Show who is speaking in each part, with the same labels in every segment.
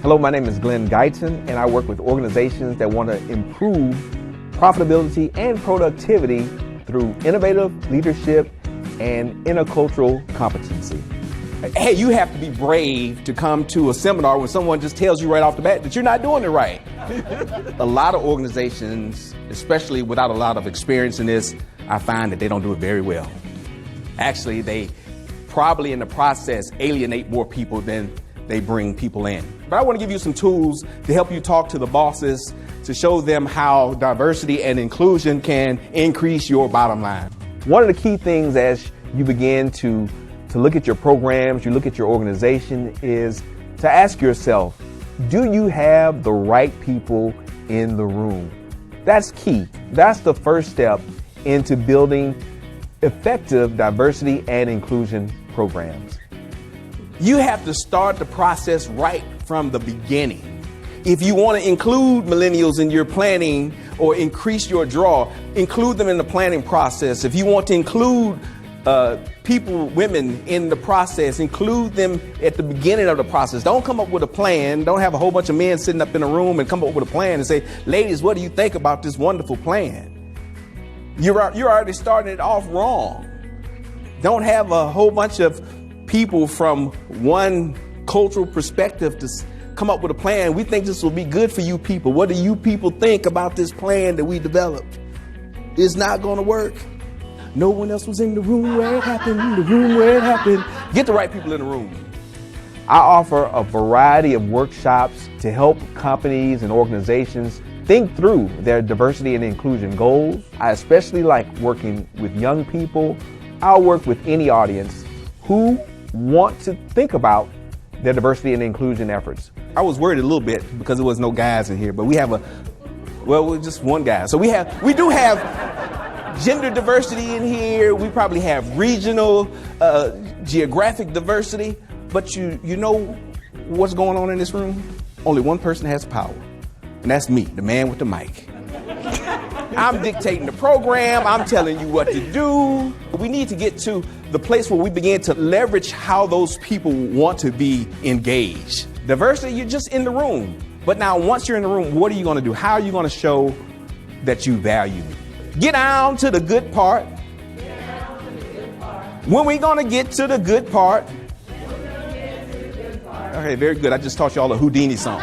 Speaker 1: Hello, my name is Glen Guyton, and I work with organizations that want to improve profitability and productivity through innovative leadership and intercultural competency.
Speaker 2: Hey, you have to be brave to come to a seminar when someone just tells you right off the bat that you're not doing it right. A lot of organizations, especially without a lot of experience in this, I find that they don't do it very well. Actually, they probably in the process alienate more people than they bring people in. But I want to give you some tools to help you talk to the bosses, to show them how diversity and inclusion can increase your bottom line.
Speaker 1: One of the key things as you begin to look at your programs, you look at your organization, is to ask yourself, do you have the right people in the room? That's key. That's the first step into building effective diversity and inclusion programs.
Speaker 2: You have to start the process right from the beginning. If you want to include millennials in your planning or increase your draw, include them in the planning process. If you want to include women in the process, include them at the beginning of the process. Don't come up with a plan. Don't have a whole bunch of men sitting up in a room and come up with a plan and say, ladies, what do you think about this wonderful plan? You're already starting it off wrong. Don't have a whole bunch of people from one cultural perspective to come up with a plan. We think this will be good for you people. What do you people think about this plan that we developed? It's not going to work. No one else was in the room where it happened, Get the right people in the room.
Speaker 1: I offer a variety of workshops to help companies and organizations think through their diversity and inclusion goals. I especially like working with young people. I'll work with any audience who want to think about their diversity and inclusion efforts.
Speaker 2: I was worried a little bit because there was no guys in here, but we're just one guy. So we do have gender diversity in here. We probably have regional, geographic diversity, but you know what's going on in this room? Only one person has power, and that's me, the man with the mic. I'm dictating the program. I'm telling you what to do. We need to get to the place where we begin to leverage how those people want to be engaged. Diversity, you're just in the room. But now once you're in the room, what are you going to do? How are you going to show that you value me? Get down to the good part. When we going to get to the good part? Okay, very good. I just taught you all a Houdini song.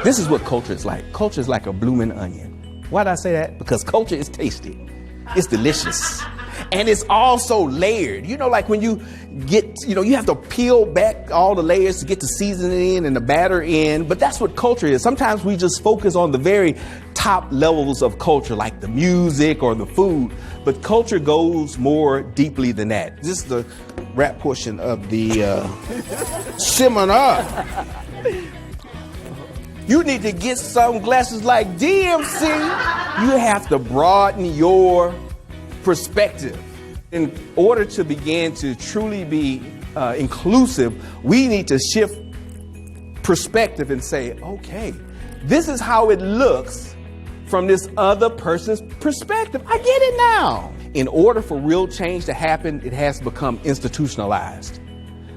Speaker 2: This is what culture is like. Culture is like a blooming onion. Why did I say that? Because culture is tasty. It's delicious. And it's also layered. You know, like when you you have to peel back all the layers to get the seasoning in and the batter in. But that's what culture is. Sometimes we just focus on the very top levels of culture, like the music or the food. But culture goes more deeply than that. This is the rap portion of the seminar. You need to get some glasses like DMC. You have to broaden your perspective. In order to begin to truly be inclusive, we need to shift perspective and say, okay, this is how it looks from this other person's perspective. I get it now. In order for real change to happen, it has to become institutionalized.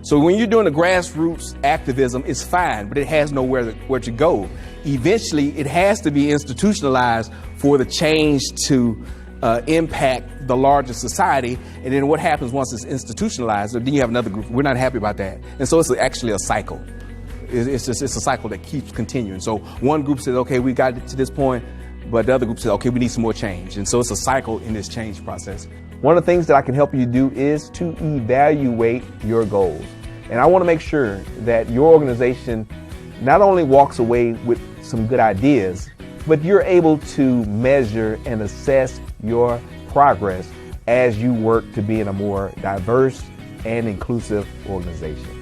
Speaker 2: So when you're doing the grassroots activism, it's fine, but it has nowhere where to go. Eventually, it has to be institutionalized for the change to impact the larger society. And then what happens once it's institutionalized? Then you have another group. We're not happy about that. And so it's actually a cycle. It's a cycle that keeps continuing. So one group says, okay, we got it to this point, but the other group says, okay, we need some more change. And so it's a cycle in this change process.
Speaker 1: One of the things that I can help you do is to evaluate your goals. And I want to make sure that your organization not only walks away with some good ideas, but you're able to measure and assess your progress as you work to be in a more diverse and inclusive organization.